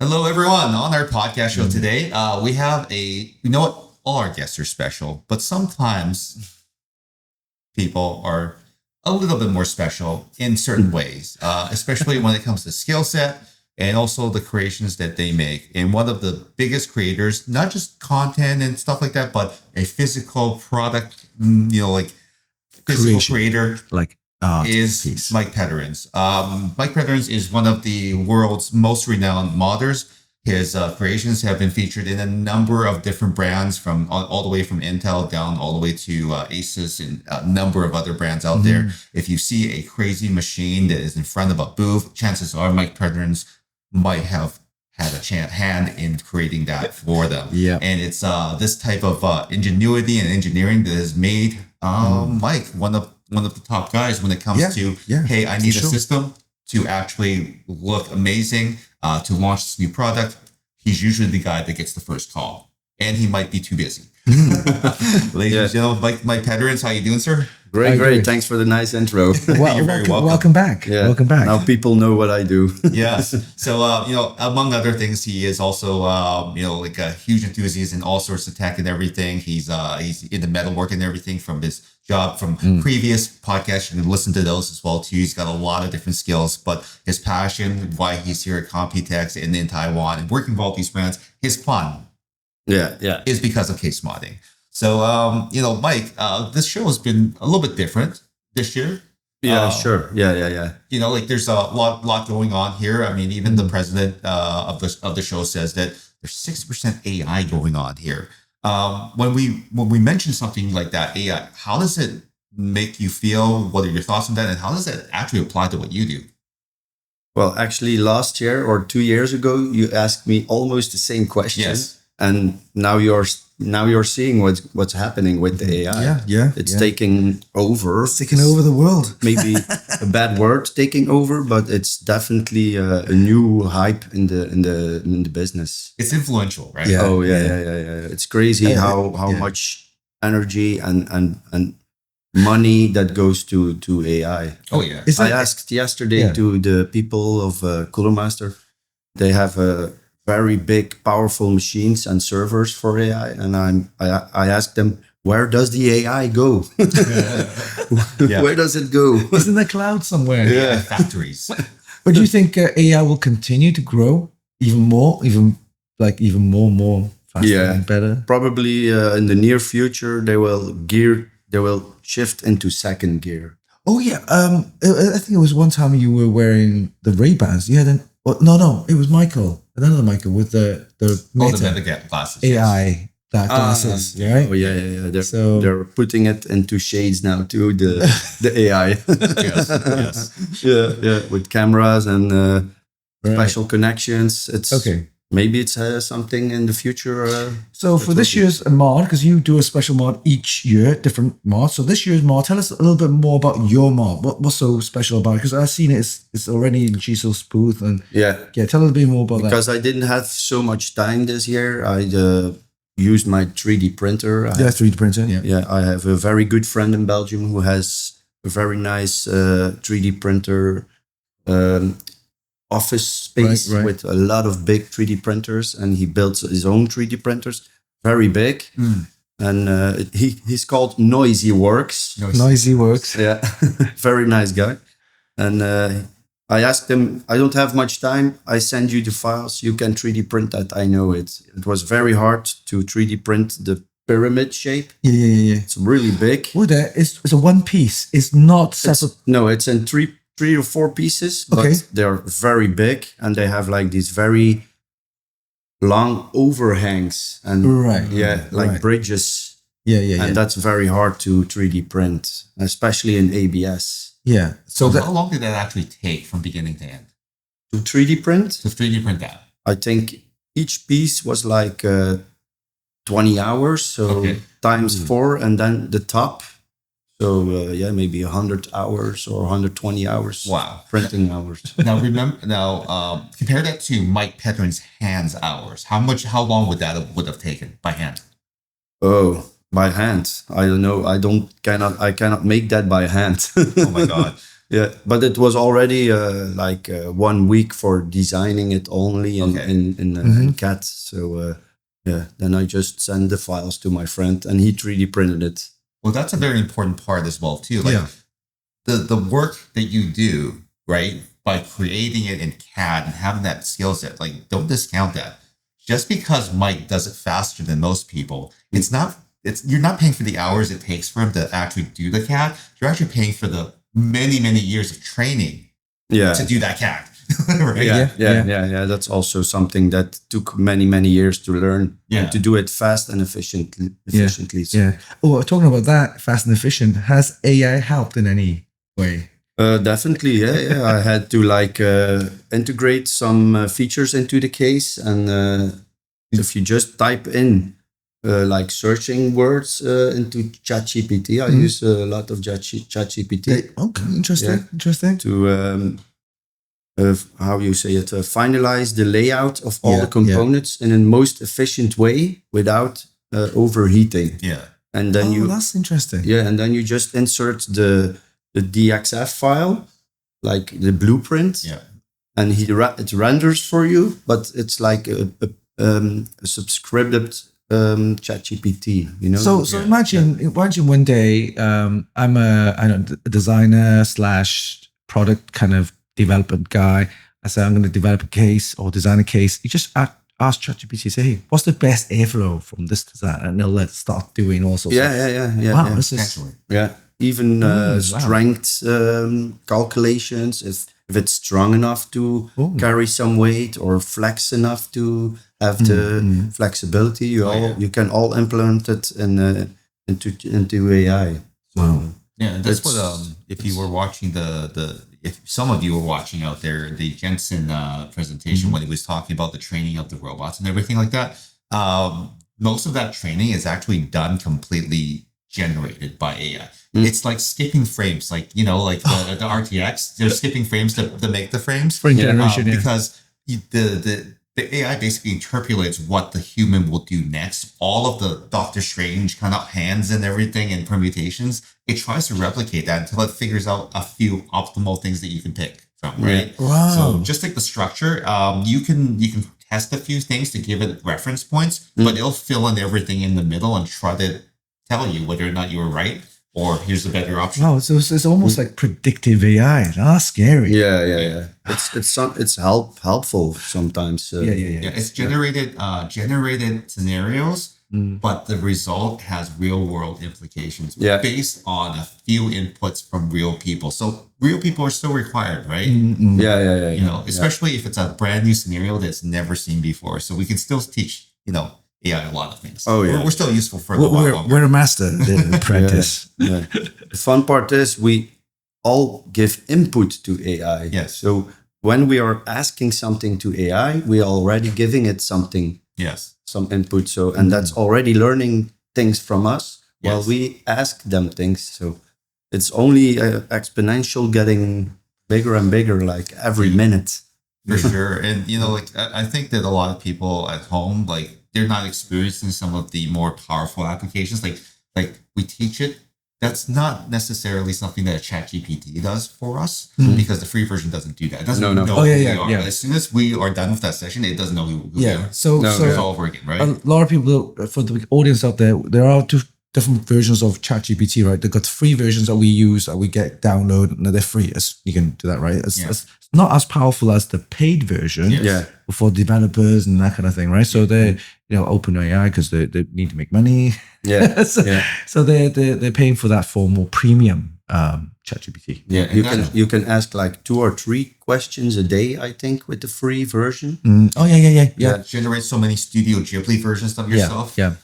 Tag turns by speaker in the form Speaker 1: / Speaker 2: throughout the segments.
Speaker 1: Hello, everyone. On our podcast show today, we have you know what? All our guests are special, but sometimes people are a little bit more special in certain ways, especially when it comes to skill set and also the creations that they make. And one of the biggest creators, not just content and stuff like that, but a physical product, like physical creator
Speaker 2: like
Speaker 1: is
Speaker 2: piece.
Speaker 1: Mike Peteryns. Mike Peteryns is one of the world's most renowned modders. His creations have been featured in a number of different brands, from all the way from Intel down all the way to Asus and a number of other brands out there. If you see a crazy machine that is in front of a booth, chances are Mike Peteryns might have had a hand in creating that for them.
Speaker 2: Yeah.
Speaker 1: And it's this type of ingenuity and engineering that has made Mike one of the top guys when it comes to, hey, I need a system to actually look amazing, to launch this new product. He's usually the guy that gets the first call, and he might be too busy. Ladies and gentlemen, Mike Peteryns, how you doing, sir?
Speaker 3: Great. Thanks for the nice intro.
Speaker 1: You're very welcome.
Speaker 2: Welcome back.
Speaker 3: Yeah.
Speaker 2: Welcome back.
Speaker 3: Now people know what I do.
Speaker 1: Yes. So, among other things, he is also, like a huge enthusiast in all sorts of tech and everything. He's into metalwork and everything from his job from previous podcasts. You can listen to those as well too. He's got a lot of different skills, but his passion, why he's here at COMPUTEX and in Taiwan and working with all these brands, his fun is because of case modding. So, Mike, this show has been a little bit different this year.
Speaker 3: Yeah, sure. Yeah.
Speaker 1: There's a lot going on here. I mean, even the president of the show says that there's 60% AI going on here. When we mention something like that, AI, how does it make you feel? What are your thoughts on that? And how does that actually apply to what you do?
Speaker 3: Well, actually, last year or 2 years ago, you asked me almost the same question.
Speaker 1: Yes.
Speaker 3: And now you're seeing what's happening with the AI. It's taking over.
Speaker 2: It's taking over the world.
Speaker 3: Maybe a bad word, taking over, but it's definitely a new hype in the business.
Speaker 1: It's influential, right?
Speaker 3: Yeah. Oh yeah. It's crazy how much energy and money that goes to AI.
Speaker 1: Oh yeah.
Speaker 3: I asked yesterday to the people of Cooler Master. They have very big, powerful machines and servers for AI, and I asked them, where does the AI go? Where does it go?
Speaker 2: It's in the cloud somewhere.
Speaker 1: Yeah, factories.
Speaker 2: But do you think AI will continue to grow even more, even more faster and better?
Speaker 3: Probably in the near future they will shift into second gear.
Speaker 2: Oh yeah. I think it was one time you were wearing the Ray-Bans. You had no, it was another Michael with the
Speaker 1: Meta glasses.
Speaker 2: AI glasses, right?
Speaker 3: Oh yeah. They're putting it into shades now too. The AI.
Speaker 1: yes.
Speaker 3: Yeah. With cameras and special connections. Maybe it's something in the future.
Speaker 2: So for this year's mod, because you do a special mod each year, different mods. So this year's mod, tell us a little bit more about your mod. What's so special about it? Because I've seen it's already in Chisel's booth. And tell us a bit more about that.
Speaker 3: Because I didn't have so much time this year, I used my 3D printer.
Speaker 2: 3D printer,
Speaker 3: Yeah, I have a very good friend in Belgium who has a very nice 3D printer office space with a lot of big 3D printers, and he built his own 3D printers, very big. And he's called Noisy Works.
Speaker 2: Noisy Works.
Speaker 3: Yeah, very nice guy. And I asked him, I don't have much time. I send you the files. You can 3D print that. I know it. It was very hard to 3D print the pyramid shape.
Speaker 2: Yeah.
Speaker 3: It's really big.
Speaker 2: Oh, it's a one piece. It's not separate.
Speaker 3: It's in three or four pieces, but they're very big, and they have like these very long overhangs and bridges. And that's very hard to 3D print, especially in ABS.
Speaker 1: Yeah. So how long did that actually take from beginning to end?
Speaker 3: To 3D print?
Speaker 1: To 3D print that.
Speaker 3: I think each piece was like 20 hours, so times 4, and then the top. So maybe 100 hours or 120 hours.
Speaker 1: Wow,
Speaker 3: printing hours.
Speaker 1: Now compare that to Mike Peteryns' hands hours. How long would that have taken by hand?
Speaker 3: Oh, by hand. I don't know. I cannot make that by hand.
Speaker 1: Oh my God.
Speaker 3: Yeah, but it was already 1 week for designing it only in CAD. So then I just sent the files to my friend, and he 3D printed it.
Speaker 1: Well, that's a very important part as well too. Like the work that you do, right, by creating it in CAD and having that skill set, like don't discount that. Just because Mike does it faster than most people, you're not paying for the hours it takes for him to actually do the CAD. You're actually paying for the many, many years of training to do that CAD. Right?
Speaker 3: Yeah. That's also something that took many, many years to learn and to do it fast and efficiently.
Speaker 2: Yeah. Oh, talking about that, fast and efficient, has AI helped in any way?
Speaker 3: Definitely, yeah. I had to integrate some features into the case, and if you just type in searching words into ChatGPT, I use a lot of ChatGPT.
Speaker 2: Okay, interesting.
Speaker 3: To how you say it, finalize the layout of all the components in a most efficient way without overheating.
Speaker 1: Yeah,
Speaker 3: and then
Speaker 2: that's interesting.
Speaker 3: Yeah, and then you just insert the DXF file, like the blueprint.
Speaker 1: Yeah,
Speaker 3: and it renders for you, but it's like a subscribed ChatGPT, you know.
Speaker 2: So imagine one day I'm a designer / product kind of development guy. I say I'm going to develop a case or design a case. You just ask ChatGPT, say, hey, what's the best airflow from this design, and they'll start doing all sorts. Wow, this is
Speaker 3: even strength calculations. If it's strong enough to carry some weight or flex enough to have the flexibility, you can all implement it into AI.
Speaker 1: Wow. Yeah, that's what if you were watching if some of you were watching out there the Jensen presentation when he was talking about the training of the robots and everything like that, most of that training is actually done completely generated by AI. It's like skipping frames, like the RTX. They're skipping frames to make the frames.
Speaker 2: Frame generation,
Speaker 1: because the AI basically interpolates what the human will do next. All of the Doctor Strange kind of hands and everything and permutations, it tries to replicate that until it figures out a few optimal things that you can pick from, right?
Speaker 2: Wow.
Speaker 1: So just like the structure, you can test a few things to give it reference points, but it'll fill in everything in the middle and try to tell you whether or not you were right or here's a better option.
Speaker 2: Wow, so it's almost like predictive AI. That's scary.
Speaker 3: Yeah. It's helpful sometimes.
Speaker 1: It's generated scenarios, but the result has real world implications based on a few inputs from real people. So real people are still required, right?
Speaker 3: Yeah.
Speaker 1: Especially if it's a brand new scenario that's never seen before. So we can still teach, AI a lot of things.
Speaker 3: Oh yeah,
Speaker 1: we're still useful for a while longer.
Speaker 2: We're a master in practice.
Speaker 3: The fun part is we all give input to AI.
Speaker 1: Yes.
Speaker 3: So when we are asking something to AI, we are already giving it something.
Speaker 1: Yes.
Speaker 3: Some input. So and that's already learning things from us while we ask them things. So it's only exponential, getting bigger and bigger, like every minute.
Speaker 1: For sure. And I think that a lot of people at home, they're not experiencing some of the more powerful applications. Like we teach it. That's not necessarily something that ChatGPT does for us because the free version doesn't do that. It doesn't know who we are. As soon as we are done with that session, it doesn't know who we are.
Speaker 2: So
Speaker 1: it's all over again, right?
Speaker 2: A lot of people, for the audience out there are two different versions of ChatGPT, right? They've got free versions that we use, that we get download, and they're free. You can do that, right? It's not as powerful as the paid version for developers and that kind of thing, right? So they're open AI because they need to make money. So they're paying for that for more premium ChatGPT.
Speaker 3: Yeah, you can ask like 2 or 3 questions a day, I think, with the free version.
Speaker 2: Oh yeah.
Speaker 1: Generate so many Studio Ghibli versions of yourself.
Speaker 2: Yeah.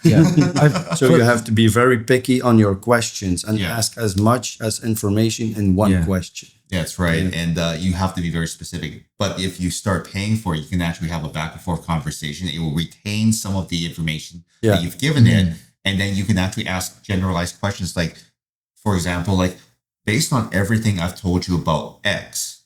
Speaker 3: So you have to be very picky on your questions and ask as much as information in one question.
Speaker 1: That's right. And you have to be very specific. But if you start paying for it, you can actually have a back and forth conversation. It will retain some of the information that you've given it. And then you can actually ask generalized questions like, for example, like, based on everything I've told you about X,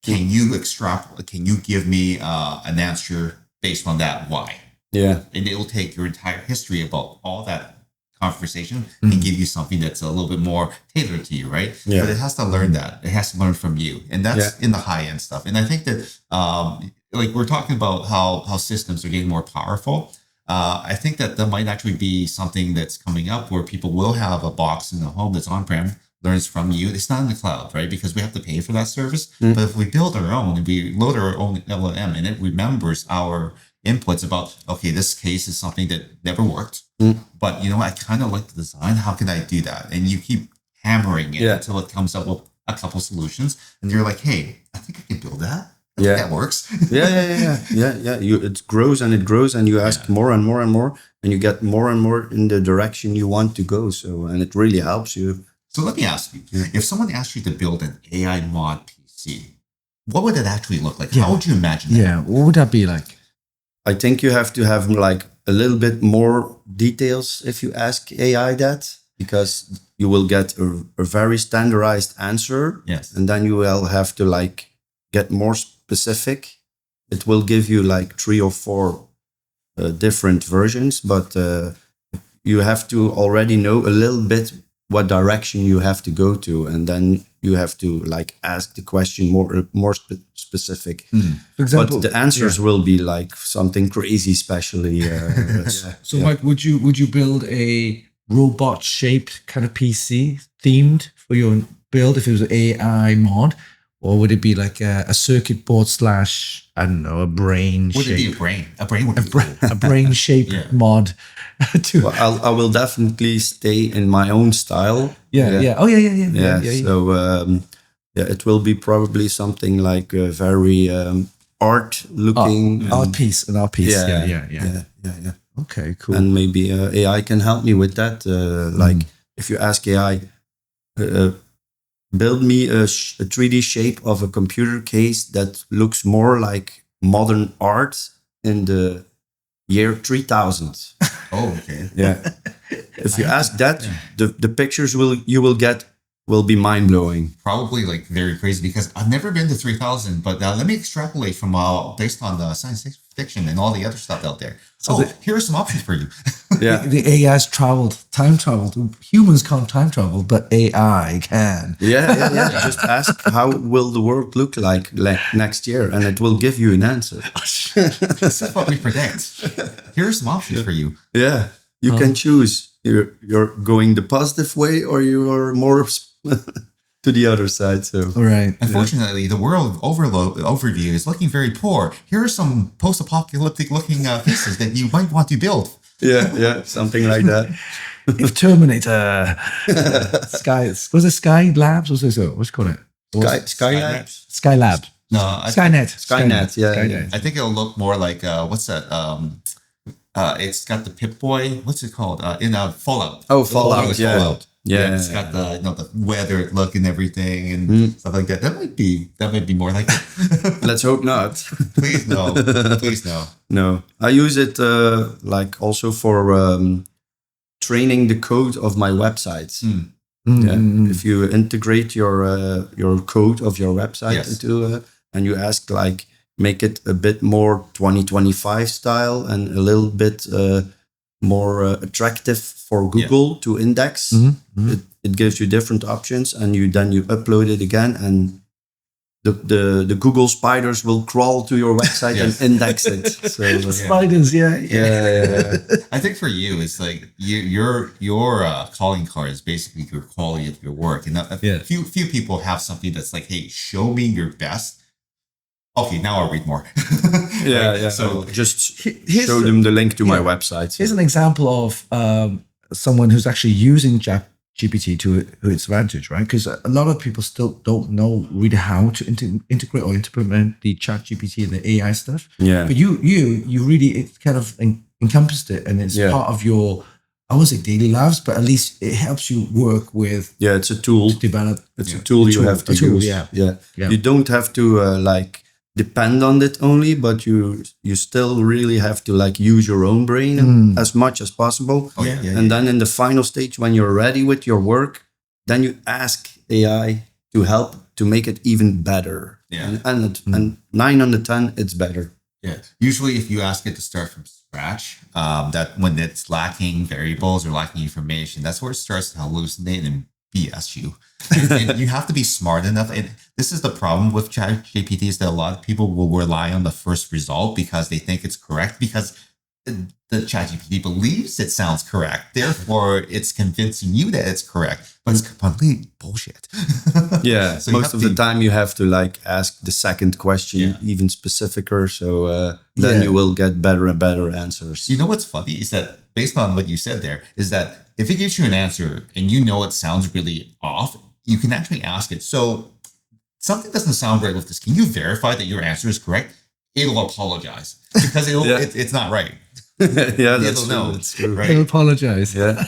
Speaker 1: can you extrapolate? Can you give me an answer based on that Y?
Speaker 3: Yeah.
Speaker 1: And it will take your entire history about all that conversation and give you something that's a little bit more tailored to you, right?
Speaker 3: Yeah.
Speaker 1: But it has to learn that. It has to learn from you. And that's in the high end stuff. And I think that like we're talking about how systems are getting more powerful. I think that might actually be something that's coming up where people will have a box in the home that's on-prem, learns from you. It's not in the cloud, right? Because we have to pay for that service. But if we build our own and we load our own LLM and it remembers our inputs about, okay, this case is something that never worked, but you know, I kind of like the design. How can I do that? And you keep hammering it until it comes up with a couple solutions. And you're like, hey, I think I can build that. I think that works.
Speaker 3: yeah. It grows and you ask more and more and more, and you get more and more in the direction you want to go. So, and it really helps you.
Speaker 1: So let me ask you, if someone asked you to build an AI mod PC, what would it actually look like? How would you imagine that?
Speaker 2: Yeah, what would that be like?
Speaker 3: I think you have to have like a little bit more details if you ask AI that, because you will get a very standardized answer.
Speaker 1: Yes.
Speaker 3: And then you will have to like get more specific. It will give you like 3 or 4 different versions, but you have to already know a little bit what direction you have to go to, and then you have to like ask the question more specific.
Speaker 2: For example,
Speaker 3: but the answers will be like something crazy, especially.
Speaker 2: So, Mike, would you build a robot-shaped kind of PC themed for your build if it was an AI mod, or would it be like a circuit board / I don't know, a brain?
Speaker 1: Would it be a brain? A brain would be
Speaker 2: a brain-shaped mod.
Speaker 3: Well, I will definitely stay in my own style.
Speaker 2: Yeah. Oh, yeah.
Speaker 3: So it will be probably something like a very art looking
Speaker 2: an art piece.
Speaker 3: Yeah.
Speaker 2: Okay, cool.
Speaker 3: And maybe AI can help me with that. Like if you ask AI, build me a 3D shape of a computer case that looks more like modern art in the year 3000.
Speaker 1: Oh, okay.
Speaker 3: Yeah. If you ask that, the pictures you will get will be mind blowing.
Speaker 1: Probably like very crazy, because I've never been to 3000. But let me extrapolate from based on the science fiction and all the other stuff out there. So here are some options for you.
Speaker 3: Yeah.
Speaker 2: The AI's time traveled. Humans can't time travel, but AI can.
Speaker 3: Yeah. Just ask how will the world look like next year, and it will give you an answer.
Speaker 1: This is what we predict. Here are some options for you.
Speaker 3: Yeah. You can choose. You're going the positive way, or you are more to the other side. So
Speaker 2: right.
Speaker 1: Unfortunately, the world overview is looking very poor. Here are some post-apocalyptic looking pieces that you might want to build.
Speaker 3: Yeah, something like that.
Speaker 2: If Terminator, was it Sky Labs? What's it called? Skylab.
Speaker 1: No,
Speaker 2: Skynet.
Speaker 3: Yeah.
Speaker 2: Skynet.
Speaker 1: I think it'll look more like what's that? It's got the Pip-Boy. What's it called? In Fallout.
Speaker 3: Oh, Fallout. Yeah.
Speaker 1: Fallout. Yeah, it's got the the weathered look and everything and stuff like that. That might be more like it.
Speaker 3: Let's hope not.
Speaker 1: Please no. Please no.
Speaker 3: No, I use it like also for training the code of my websites. Yeah. If you integrate your code of your website into and you ask like make it a bit more 2025 style and a little bit more attractive for Google to index. It gives you different options, and then you upload it again, and the Google spiders will crawl to your website and index it. So,
Speaker 2: spiders, yeah.
Speaker 1: I think for you, it's like your calling card is basically your quality of your work, and few people have something that's like, hey, show me your best. Okay, now I'll read more.
Speaker 3: Yeah. So just show them the link to my website.
Speaker 2: Here's an example of someone who's actually using ChatGPT to its advantage, right? Because a lot of people still don't know really how to integrate or implement the ChatGPT and the AI stuff.
Speaker 3: Yeah.
Speaker 2: But you really it kind of encompassed it, and it's part of your, I won't say daily lives, but at least it helps you work with.
Speaker 3: Yeah, it's a tool.
Speaker 2: To develop.
Speaker 3: It's a tool you have to use. Yeah. You don't have to like depend on it only, but you still really have to like use your own brain as much as possible. And then in the final stage, when you're ready with your work, then you ask AI to help to make it even better. And 9 on the 10, it's better.
Speaker 1: Yeah. Usually, if you ask it to start from scratch, that when it's lacking variables or lacking information, that's where it starts to hallucinate and BS you. And you have to be smart enough. And this is the problem with ChatGPT is that a lot of people will rely on the first result because they think it's correct because the ChatGPT believes it sounds correct. Therefore, it's convincing you that it's correct, but it's complete bullshit.
Speaker 3: Yeah. So most of the time you have to like ask the second question even specificer. So then you will get better and better answers.
Speaker 1: You know what's funny is that based on what you said there is that if it gives you an answer and you know it sounds really off, you can actually ask it. So something doesn't sound right with this. Can you verify that your answer is correct? It'll apologize because it's not right.
Speaker 3: Yeah, that's true. That's true.
Speaker 2: Right? It'll apologize.
Speaker 3: Yeah.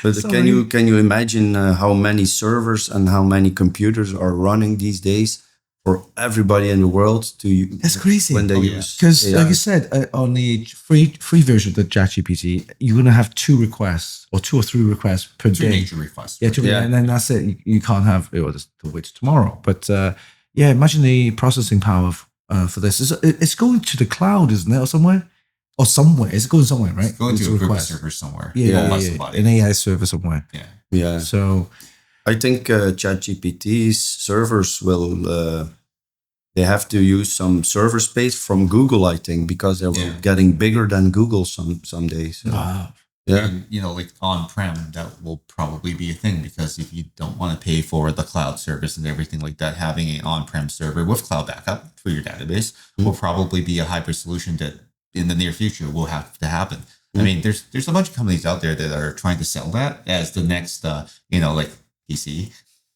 Speaker 3: But can you imagine how many servers and how many computers are running these days for everybody in the world to use?
Speaker 2: That's crazy.
Speaker 3: When they use
Speaker 2: because, like you said, on the free version of the ChatGPT, you're gonna have 2 requests or 2 or 3 requests per day.
Speaker 1: 2 major requests.
Speaker 2: Yeah, and then that's it. You can't have to wait tomorrow. But imagine the processing power for this. It's going to the cloud, isn't it, or somewhere? Or somewhere. It's going somewhere, right?
Speaker 1: It's going to a Google server somewhere.
Speaker 2: Yeah. An AI server somewhere.
Speaker 1: Yeah.
Speaker 2: So
Speaker 3: I think ChatGPT's servers will they have to use some server space from Google, I think, because they're getting bigger than Google some days. So.
Speaker 2: Wow.
Speaker 3: Yeah.
Speaker 1: And, like on-prem, that will probably be a thing because if you don't want to pay for the cloud service and everything like that, having an on-prem server with cloud backup for your database will probably be a hybrid solution that in the near future will have to happen. I mean, there's a bunch of companies out there that are trying to sell that as the next, like PC,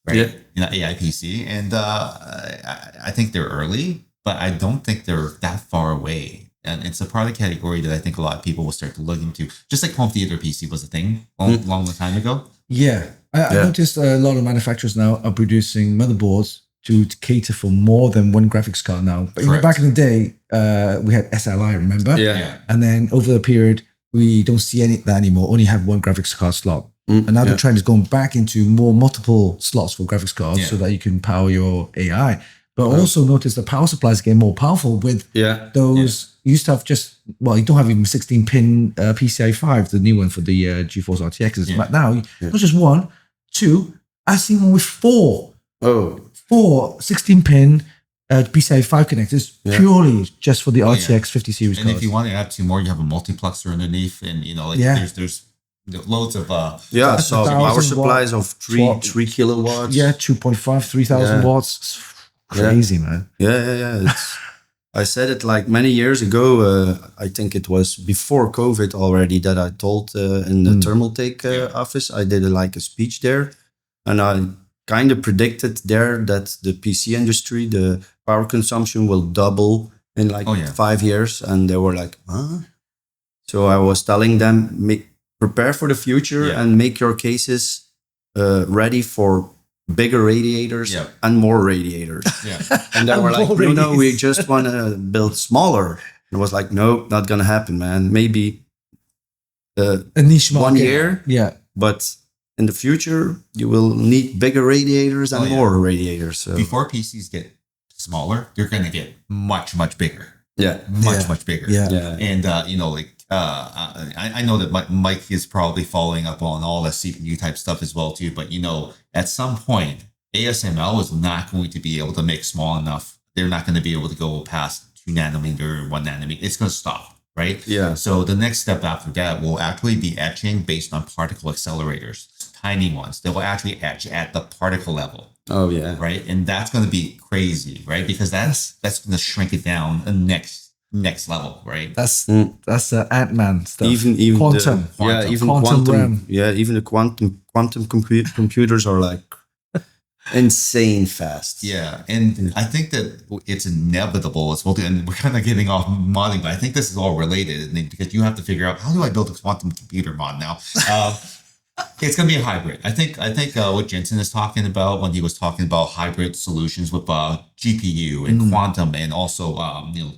Speaker 1: right?
Speaker 3: Yeah.
Speaker 1: AI PC. And I think they're early, but I don't think they're that far away. And it's a product category that I think a lot of people will start to look into. Just like home theater PC was a thing long time ago.
Speaker 2: Yeah. I noticed a lot of manufacturers now are producing motherboards to cater for more than one graphics card now. But back in the day, we had SLI, remember?
Speaker 3: Yeah.
Speaker 2: And then over the period, we don't see that anymore. Only have one graphics card slot. And now the trend is going back into multiple slots for graphics cards so that you can power your AI. But also notice the power supplies get more powerful with those. You used to have you don't have even 16-pin PCIe 5, the new one for the GeForce RTXs. But now, not just 1, 2, I've seen one with 4.
Speaker 3: Oh.
Speaker 2: 4 16-pin PCIe 5 connectors purely just for the RTX 50 series
Speaker 1: and
Speaker 2: cards.
Speaker 1: If you want to add 2 more, you have a multiplexer underneath, and there's loads of
Speaker 3: so power supplies of 3 kilowatts.
Speaker 2: 2.5 3,000 watts. It's crazy, man.
Speaker 3: Yeah. I said it like many years ago. I think it was before COVID already that I told in the Thermaltake office. I did a speech there, and I kind of predicted there that the PC industry, the power consumption will double in 5 years. And they were like, huh? So I was telling them, prepare for the future and make your cases ready for bigger radiators and more radiators. And they were like, no, we just want to build smaller. And it was like, no, not going to happen, man. Maybe
Speaker 2: a niche market.
Speaker 3: 1 year.
Speaker 2: Yeah.
Speaker 3: But in the future, you will need bigger radiators and more radiators. So.
Speaker 1: Before PCs get smaller, they're going to get much, much bigger.
Speaker 3: Yeah.
Speaker 1: Much bigger.
Speaker 2: Yeah.
Speaker 1: And, I know that Mike is probably following up on all the CPU type stuff as well, too. But, at some point, ASML is not going to be able to make small enough. They're not going to be able to go past 2 nanometer, 1 nanometer. It's going to stop. Right?
Speaker 3: Yeah.
Speaker 1: So the next step after that will actually be etching based on particle accelerators, tiny ones that will actually etch at the particle level.
Speaker 3: Oh yeah.
Speaker 1: Right. And that's going to be crazy, right? Because that's going to shrink it down the next level, right?
Speaker 2: That's the Ant-Man stuff.
Speaker 3: Even
Speaker 2: quantum.
Speaker 3: Quantum. Yeah, even the quantum computers are like insane fast.
Speaker 1: Yeah, and I think that it's inevitable as well. And we're kind of getting off modding, but I think this is all related because you have to figure out, how do I build a quantum computer mod now? It's going to be a hybrid. I think what Jensen is talking about when he was talking about hybrid solutions with GPU and quantum and also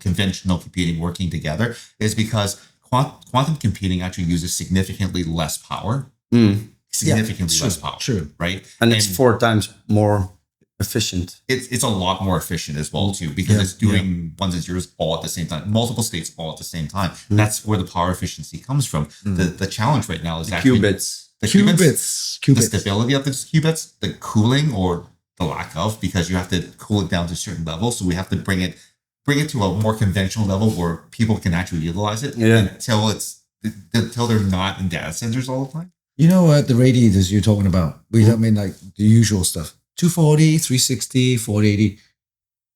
Speaker 1: conventional computing working together is because quantum computing actually uses significantly less power. Significantly less power.
Speaker 2: True.
Speaker 1: Right?
Speaker 3: And it's 4 times more efficient.
Speaker 1: It's a lot more efficient as well too, because it's doing ones and zeros all at the same time, multiple states all at the same time. That's where the power efficiency comes from. The challenge right now is
Speaker 3: the
Speaker 1: actually
Speaker 3: qubits.
Speaker 1: The stability of the qubits, the cooling or the lack of, because you have to cool it down to a certain level. So we have to bring it to a more conventional level where people can actually utilize it until they're not in data centers all the time.
Speaker 2: You know what the radiators you're talking about? I mean, like the usual stuff. 240, 360, 480.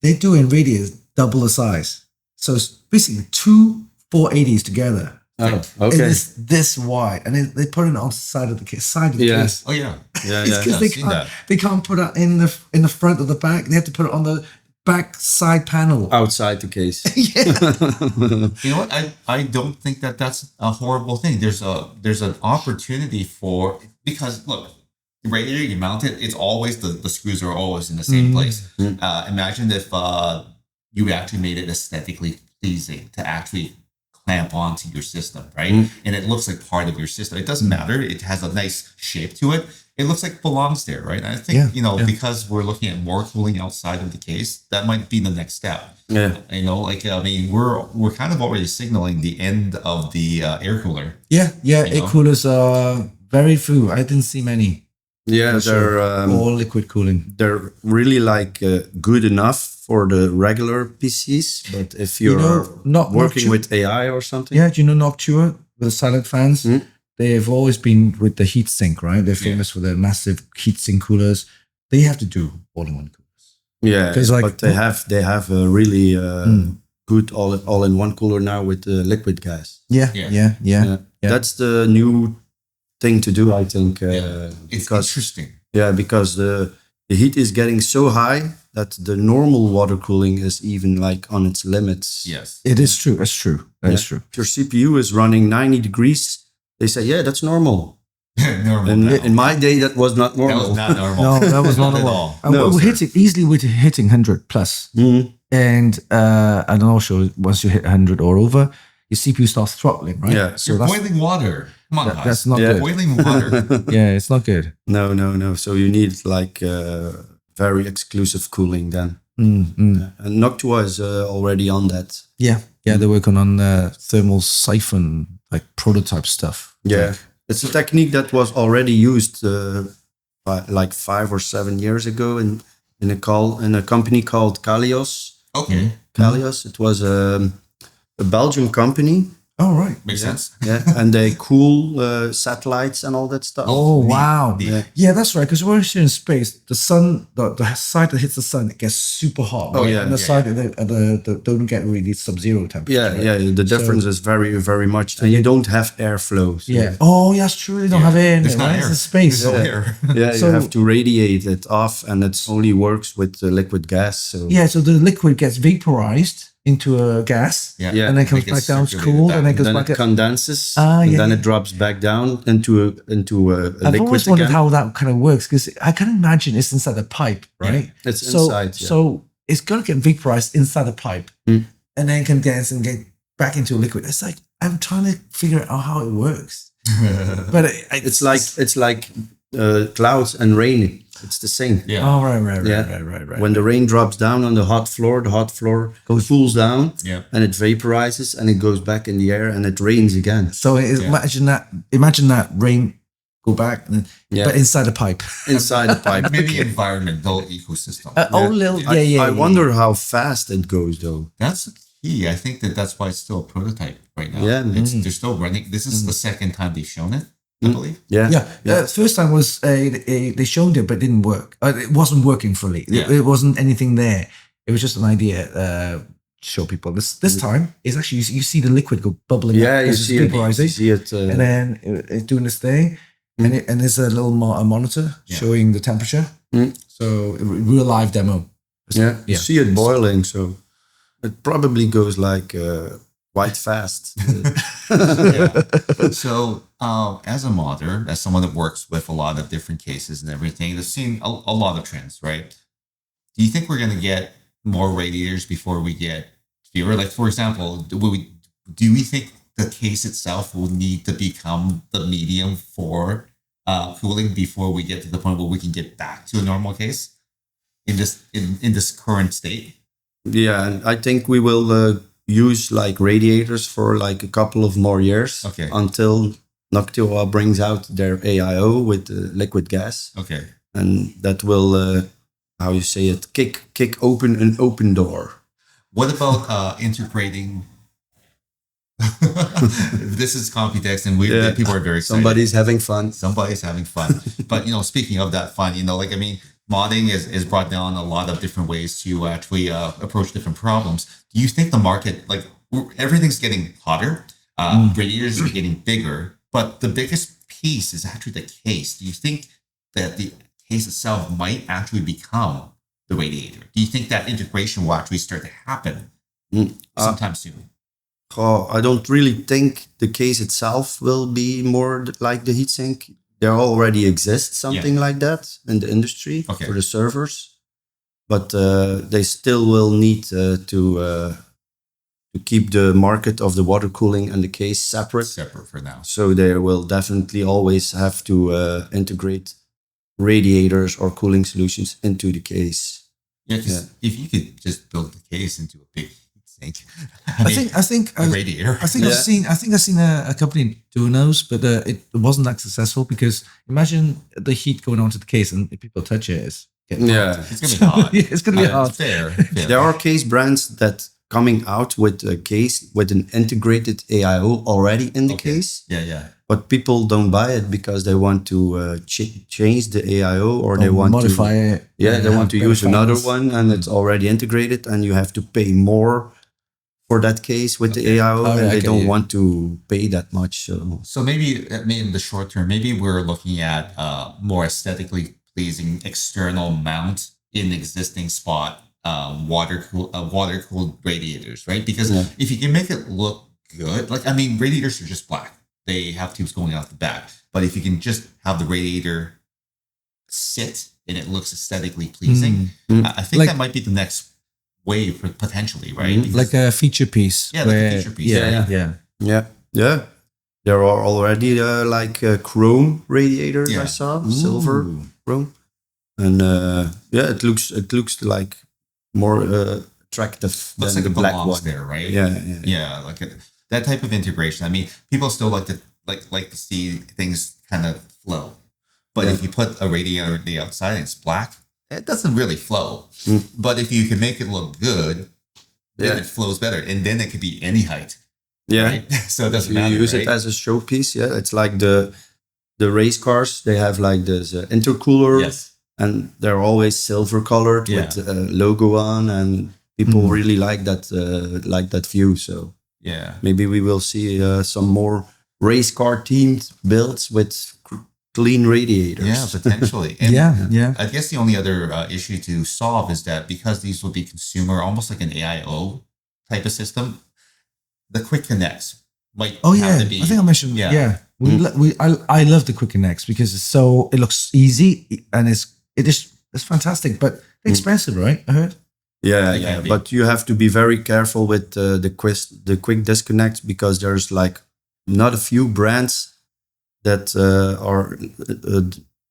Speaker 2: They're doing radiators double the size. So it's basically two 480s together.
Speaker 3: Oh, okay.
Speaker 2: And it's this wide. And they put it on the side of the case. Case.
Speaker 1: Oh, yeah.
Speaker 2: Because they can't put it in the front or the back. They have to put it on the back side panel.
Speaker 3: Outside the case.
Speaker 1: You know what? I don't think that's a horrible thing. There's an opportunity for, because look, the radiator, you mount it, it's always the screws are always in the same place. Imagine if you actually made it aesthetically pleasing to actually clamp onto your system, right? And it looks like part of your system. It doesn't matter. It has a nice shape to it. It looks like it belongs there, right? And I think, because we're looking at more cooling outside of the case, that might be the next step.
Speaker 3: Yeah.
Speaker 1: We're kind of already signaling the end of the air cooler.
Speaker 2: Yeah. Air coolers are very few. I didn't see many.
Speaker 3: Yeah, they're
Speaker 2: all liquid cooling.
Speaker 3: They're really good enough for the regular PCs, but if you're not working with AI or something,
Speaker 2: do you know Noctua with the silent fans? They've always been with the heatsink, right? They're famous for their massive heatsink coolers. They have to do all-in-one coolers.
Speaker 3: Yeah, but they have a really good all-in-one cooler now with the liquid gas.
Speaker 2: Yeah.
Speaker 3: That's the new thing to do, I think.
Speaker 1: It's interesting.
Speaker 3: Yeah, because the heat is getting so high that the normal water cooling is even like on its limits.
Speaker 1: Yes.
Speaker 2: It is true. It's true. That is true.
Speaker 3: If your CPU is running 90 degrees, they say, yeah, that's normal.
Speaker 1: Normal.
Speaker 3: And in my day, that was not normal.
Speaker 1: That was not normal.
Speaker 2: No, that was not
Speaker 1: at all.
Speaker 2: We're hitting 100 plus. And also once you hit 100 or over, your CPU starts throttling, right?
Speaker 3: Yeah.
Speaker 1: So you're boiling water. Come on, guys.
Speaker 2: That's not good.
Speaker 1: Boiling water.
Speaker 2: Yeah, it's not good.
Speaker 3: No. So you need like very exclusive cooling then. And Noctua is already on that.
Speaker 2: Yeah, they're working on thermal siphon, like prototype stuff.
Speaker 3: Yeah, it's a technique that was already used like 5 or 7 years ago in a company called Kalios.
Speaker 1: Okay.
Speaker 3: Kalios. It was a Belgian company.
Speaker 2: Oh, right.
Speaker 1: Makes sense.
Speaker 3: Yeah, and they cool satellites and all that stuff.
Speaker 2: Oh, wow. Yeah, that's right. Because we're in space, the sun, the side that hits the sun, it gets super hot.
Speaker 3: Oh, yeah.
Speaker 2: And the side that don't get really sub-zero temperature.
Speaker 3: Yeah, right? The difference is very, very much. And you don't have airflow. So.
Speaker 2: Yeah. Oh, yeah, that's true. They don't have air in there, right? It's space.
Speaker 1: There's no air.
Speaker 3: Yeah, you have to radiate it off, and it only works with liquid gas. So.
Speaker 2: Yeah, so the liquid gets vaporized into a gas, and then comes back down, it's cooled, and then goes back.
Speaker 3: It condenses, and then it drops back down into a liquid.
Speaker 2: I've always wondered how that kind of works, because I can imagine it's inside a pipe, right?
Speaker 3: Yeah, it's inside.
Speaker 2: So it's going to get vaporized inside a pipe, and then condense and get back into a liquid. It's like I'm trying to figure out how it works, but
Speaker 3: it's like clouds and rain. It's the same.
Speaker 2: Yeah. Oh, right.
Speaker 3: When the rain drops down on the hot floor cools down, and it vaporizes, and it goes back in the air, and it rains again.
Speaker 2: So imagine that rain go back, but inside a pipe.
Speaker 3: Inside a pipe.
Speaker 1: Maybe environmental ecosystem.
Speaker 3: I wonder how fast it goes, though.
Speaker 1: That's key. I think that's why it's still a prototype right now.
Speaker 3: Yeah,
Speaker 1: they're still running. This is the second time they've shown it, I believe.
Speaker 2: The first time was they showed it, but it didn't work. It wasn't working fully. It wasn't anything there. It was just an idea to show people. This time is actually you see the liquid go bubbling.
Speaker 3: Yeah, you see it,
Speaker 2: and then it's doing this thing, and there's a little monitor showing the temperature. So a real live demo.
Speaker 3: You see it boiling, so it probably goes like quite fast.
Speaker 1: So as a modder, as someone that works with a lot of different cases and everything, they've seen a lot of trends, right? Do you think we're going to get more radiators before we get fewer? Like, for example, do we think the case itself will need to become the medium for cooling before we get to the point where we can get back to a normal case? in this current state?
Speaker 3: Yeah, and I think we will use like radiators for like a couple of more years.
Speaker 1: Okay.
Speaker 3: Until Noctua brings out their AIO with liquid gas.
Speaker 1: Okay.
Speaker 3: And that will, how you say it, kick open an open door.
Speaker 1: What about integrating? This is COMPUTEX, and people are very excited.
Speaker 3: Somebody's having fun.
Speaker 1: Somebody's having fun. But speaking of that fun, modding is brought down a lot of different ways to actually approach different problems. Do you think the market, like everything's getting hotter, radiators are getting bigger, but the biggest piece is actually the case? Do you think that the case itself might actually become the radiator? Do you think that integration will actually start to happen sometime soon?
Speaker 3: I don't really think the case itself will be more like the heatsink. There already exists something like that in the industry for the servers, but they still will need to keep the market of the water cooling and the case separate
Speaker 1: for now.
Speaker 3: So they will definitely always have to integrate radiators or cooling solutions into the case.
Speaker 1: Yeah, because if you could just build the case into a big heatsink,
Speaker 2: I think
Speaker 1: a radiator.
Speaker 2: I think I've seen a company doing those, but it wasn't that successful because imagine the heat going onto the case and if people touch it, it's getting hot.
Speaker 1: It's gonna be hot.
Speaker 2: It's gonna be hot.
Speaker 1: Fair.
Speaker 3: There are case brands that coming out with a case with an integrated AIO already in the case.
Speaker 1: Yeah.
Speaker 3: But people don't buy it because they want to change the AIO or they want
Speaker 2: modify
Speaker 3: to
Speaker 2: it.
Speaker 3: Yeah, they want to use another one and it's already integrated and you have to pay more for that case with the AIO and they don't want to pay that much.
Speaker 1: So maybe in the short term, maybe we're looking at more aesthetically pleasing external mount in existing spot water cooled radiators, right? Because if you can make it look good, radiators are just black. They have tubes going out the back. But if you can just have the radiator sit and it looks aesthetically pleasing, I think that might be the next wave potentially, right? Because,
Speaker 2: like a feature piece.
Speaker 1: Yeah, like a feature piece.
Speaker 3: Yeah. There are already chrome radiators I saw, silver chrome. And it looks like more attractive
Speaker 1: looks
Speaker 3: than
Speaker 1: like
Speaker 3: the black one
Speaker 1: there, right?
Speaker 3: Yeah.
Speaker 1: Like that type of integration. People still like to see things kind of flow, but if you put a radiator on the outside and it's black, it doesn't really flow. But if you can make it look good, then it flows better, and then it could be any height.
Speaker 3: Yeah,
Speaker 1: right? So it doesn't matter.
Speaker 3: You use it as a showpiece. Yeah, it's like the race cars. They have like this intercooler.
Speaker 1: Yes.
Speaker 3: And they're always silver colored with a logo on, and people really like that view. So maybe we will see some more race car themed builds with clean radiators.
Speaker 1: Yeah, potentially. And
Speaker 2: yeah.
Speaker 1: I guess the only other issue to solve is that because these will be consumer, almost like an AIO type of system, the quick connects might have to be.
Speaker 2: I think I mentioned. Yeah. I love the quick connects because it looks easy and it's fantastic, but expensive, right? I heard.
Speaker 3: Yeah. But you have to be very careful with the quick disconnect because there's like not a few brands that are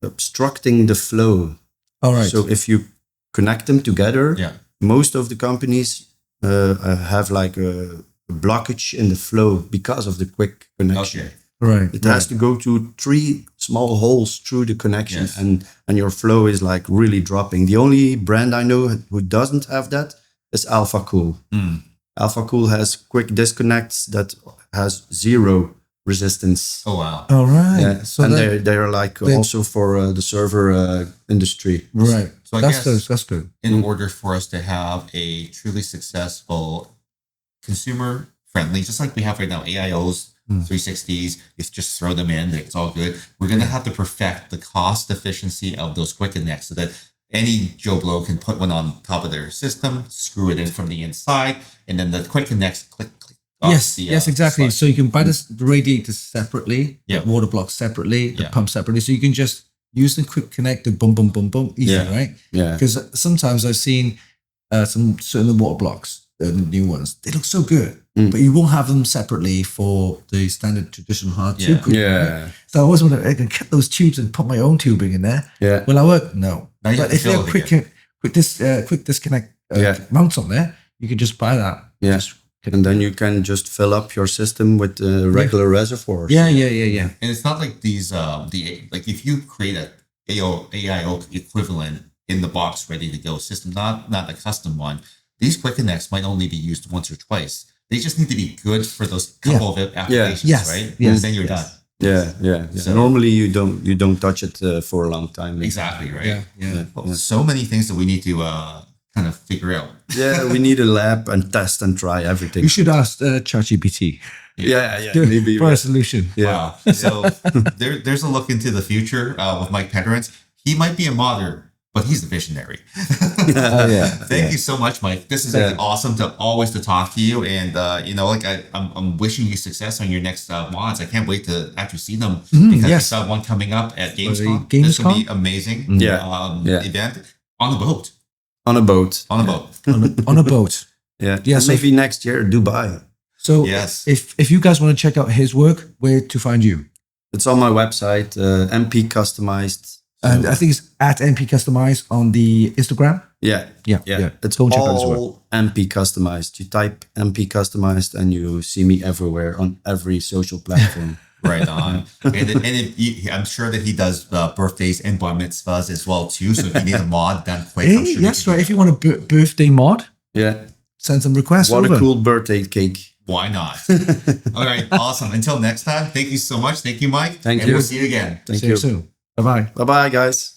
Speaker 3: obstructing the flow.
Speaker 2: All right.
Speaker 3: So if you connect them together, most of the companies have like a blockage in the flow because of the quick connection.
Speaker 1: Okay.
Speaker 2: Right.
Speaker 3: It has to go to 3 small holes through the connection and your flow is like really dropping. The only brand I know who doesn't have that is Alpha Cool. Alpha Cool has quick disconnects that has 0 resistance.
Speaker 1: Oh wow.
Speaker 2: All right.
Speaker 3: Yeah. So and they're like also for the server industry.
Speaker 2: Right.
Speaker 1: So I
Speaker 2: guess
Speaker 1: guess
Speaker 2: that's good.
Speaker 1: In order for us to have a truly successful consumer friendly, just like we have right now, AIOs, 360s, if just throw them in, it's all good. We're going to have to perfect the cost efficiency of those quick connects so that any Joe Blow can put one on top of their system, screw it in from the inside, and then the quick connects click.
Speaker 2: Yes, exactly. So you can buy the radiators separately, the water blocks separately, the pump separately. So you can just use the quick connect to boom, easy, right?
Speaker 3: Yeah.
Speaker 2: Because sometimes I've seen some certain water blocks, the new ones, they look so good. But you won't have them separately for the standard traditional hard tube cooling. Right? So I always want to cut those tubes and put my own tubing in there.
Speaker 3: Yeah.
Speaker 2: Will I work? No.
Speaker 1: But
Speaker 2: if they're quick quick disconnect mounts on there. You can just buy that.
Speaker 3: Yeah. And then you can just fill up your system with regular reservoirs.
Speaker 2: Yeah.
Speaker 1: And it's not like these like if you create a AIO equivalent in the box ready to go system, not a custom one, these quick connects might only be used once or twice. They just need to be good for those couple of applications, right?
Speaker 2: Yes.
Speaker 1: And then you're done.
Speaker 3: Yeah. So normally you don't touch it for a long time.
Speaker 1: Exactly, right?
Speaker 2: Yeah.
Speaker 1: Well, so many things that we need to kind of figure out.
Speaker 3: Yeah, we need a lab and test and try everything.
Speaker 2: You should ask ChatGPT.
Speaker 3: Yeah.
Speaker 2: Maybe for a solution.
Speaker 1: Yeah. Wow. So there's a look into the future with Mike Peteryns. He might be a modder, but he's a visionary. Thank you so much, Mike. This is awesome to talk to you, and I'm wishing you success on your next mods. I can't wait to actually see them because I saw one coming up at Gamescom. This will be amazing. Event on a boat.
Speaker 3: On a boat.
Speaker 2: On a boat.
Speaker 3: Yeah. So maybe next year Dubai.
Speaker 2: So if you guys want to check out his work, where to find you?
Speaker 3: It's on my website, MP Customized.
Speaker 2: And I think it's at MP Customized on the Instagram.
Speaker 3: Yeah. It's all MP Customized. You type MP Customized and you see me everywhere on every social platform.
Speaker 1: Right on. I'm sure that he does birthdays and bar mitzvahs as well too. So if you need a mod done quick, I'm sure
Speaker 2: yes, right. If you want a birthday mod, send some requests.
Speaker 3: What a cool birthday cake.
Speaker 1: Why not? All right, awesome. Until next time, thank you so much. Thank you, Mike.
Speaker 3: Thank you.
Speaker 1: And we'll see you again.
Speaker 2: See you soon. Bye-bye.
Speaker 3: Bye-bye, guys.